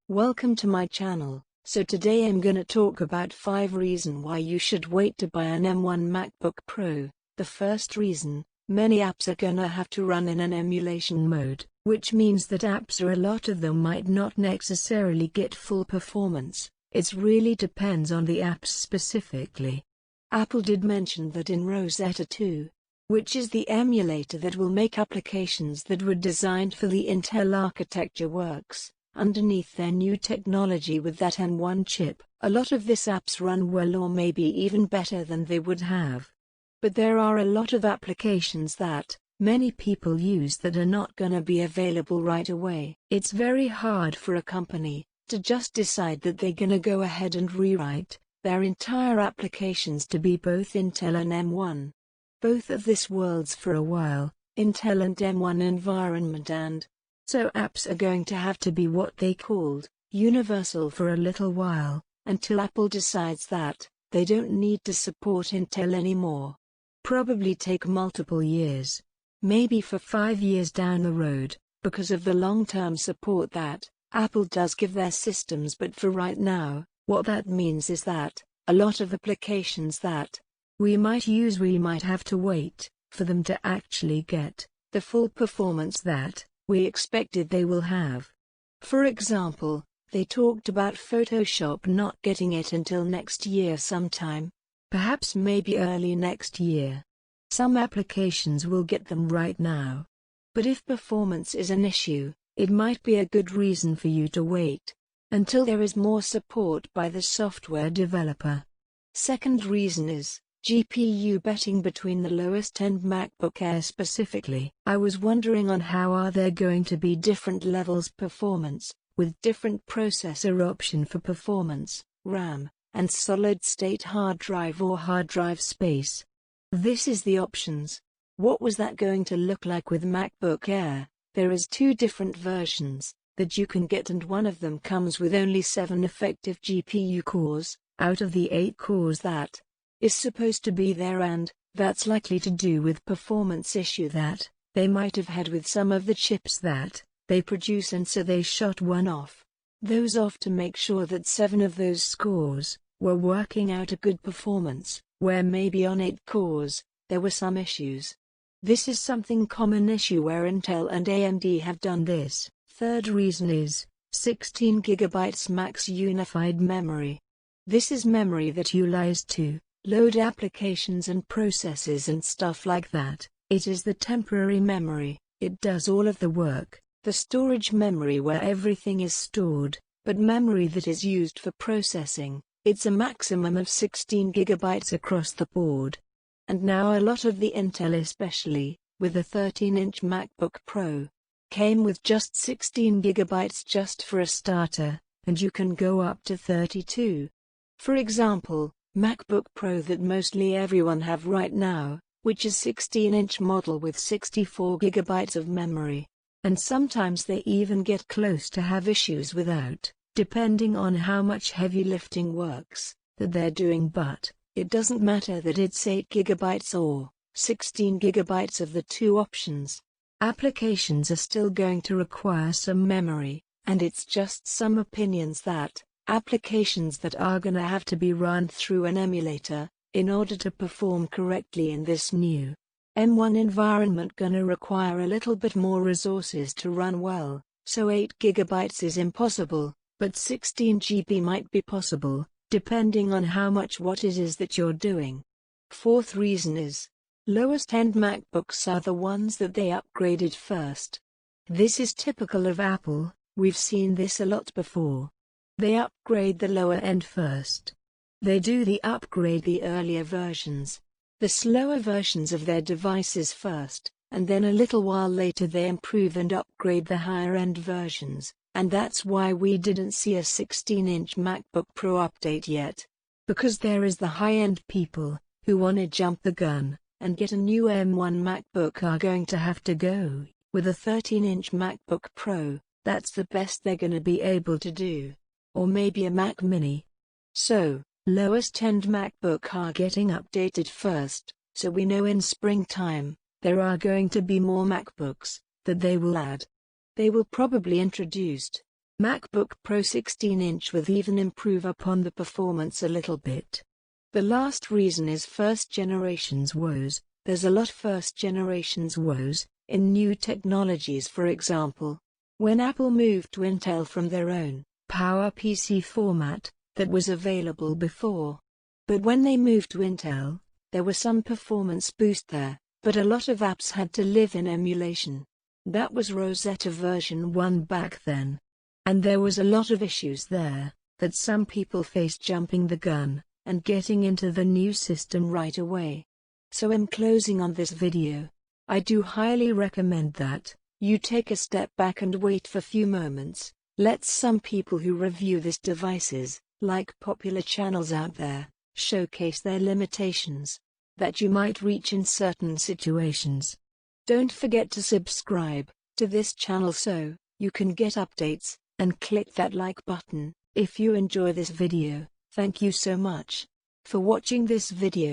Welcome to my channel. So today I'm gonna talk about 5 reasons why you should wait to buy an M1 MacBook Pro. The first reason, many apps are gonna have to run in an emulation mode, which means that apps or a lot of them might not necessarily get full performance. It really depends on the apps specifically. Apple did mention that in Rosetta 2, which is the emulator that will make applications that were designed for the Intel architecture works underneath their new technology with that M1 chip. A lot of these apps run well or maybe even better than they would have. But there are a lot of applications that many people use that are not gonna be available right away. It's very hard for a company to just decide that they're gonna go ahead and rewrite their entire applications to be both Intel and M1. Both of these worlds for a while, Intel and M1 environment, and so apps are going to have to be what they called universal for a little while, until Apple decides that they don't need to support Intel anymore. Probably take multiple years, maybe for 5 years down the road, because of the long-term support that Apple does give their systems. But for right now, what that means is that a lot of applications that we might have to wait for them to actually get the full performance that we expected they will have. For example, they talked about Photoshop not getting it until next year sometime. Perhaps maybe early next year. Some applications will get them right now. But if performance is an issue, it might be a good reason for you to wait until there is more support by the software developer. Second reason is GPU betting between the lowest-end MacBook Air specifically. I was wondering on how are there going to be different levels performance, with different processor option for performance, RAM, and solid-state hard drive or hard drive space. This is the options. What was that going to look like with MacBook Air? There is 2 different versions that you can get, and one of them comes with only 7 effective GPU cores, out of the 8 cores that is supposed to be there, and that's likely to do with performance issue that they might have had with some of the chips that they produce, and so they shot one off. Those off to make sure that 7 of those scores were working out a good performance, where maybe on 8 cores, there were some issues. This is something common issue where Intel and AMD have done this. Third reason is 16 GB max unified memory. This is memory that utilized to load applications and processes and stuff like that. It is the temporary memory. It does all of the work. The storage memory where everything is stored, but memory that is used for processing, it's a maximum of 16 GB across the board. And now a lot of the Intel, especially with the 13-inch MacBook Pro, came with just 16 GB just for a starter, and you can go up to 32. For example, MacBook Pro that mostly everyone have right now, which is 16-inch model with 64 GB of memory. And sometimes they even get close to have issues without, depending on how much heavy lifting works that they're doing, but it doesn't matter that it's 8 GB or 16 GB of the 2 options. Applications are still going to require some memory, and it's just some opinions that applications that are gonna have to be run through an emulator in order to perform correctly in this new M1 environment gonna require a little bit more resources to run well. So 8 GB is impossible, but 16 GB might be possible, depending on how much what it is that you're doing. Fourth reason is lowest-end MacBooks are the ones that they upgraded first. This is typical of Apple. We've seen this a lot before. They upgrade the lower end first. They do the upgrade the earlier versions, the slower versions of their devices first, and then a little while later they improve and upgrade the higher end versions, and that's why we didn't see a 16-inch MacBook Pro update yet. Because there is the high-end people who wanna jump the gun and get a new M1 MacBook are going to have to go with a 13-inch MacBook Pro. That's the best they're gonna be able to do. Or maybe a Mac Mini. So, lowest-end MacBook are getting updated first, so we know in springtime, there are going to be more MacBooks that they will add. They will probably introduce MacBook Pro 16-inch with even improve upon the performance a little bit. The last reason is first generation's woes. There's a lot first generation's woes in new technologies. For example, when Apple moved to Intel from their own PowerPC format that was available before. But when they moved to Intel, there was some performance boost there, but a lot of apps had to live in emulation. That was Rosetta version 1 back then. And there was a lot of issues there that some people faced jumping the gun and getting into the new system right away. So in closing on this video, I do highly recommend that you take a step back and wait for a few moments. Let some people who review these devices, like popular channels out there, showcase their limitations that you might reach in certain situations. Don't forget to subscribe to this channel so you can get updates, and click that like button if you enjoy this video. Thank you so much for watching this video.